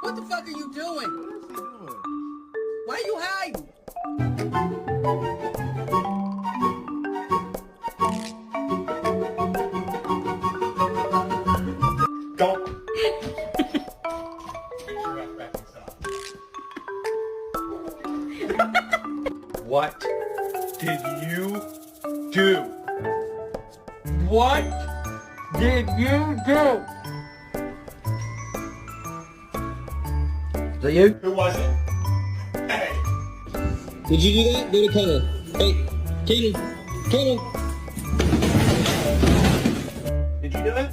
What the fuck are you doing? What is he doing? Why are you hiding? Don't. Make sure I back this up. What did you do? What did you do? Is that you? Who was it? Hey. Did you do that? Go to Connor. Hey, Keenan. Connor. Did you do it?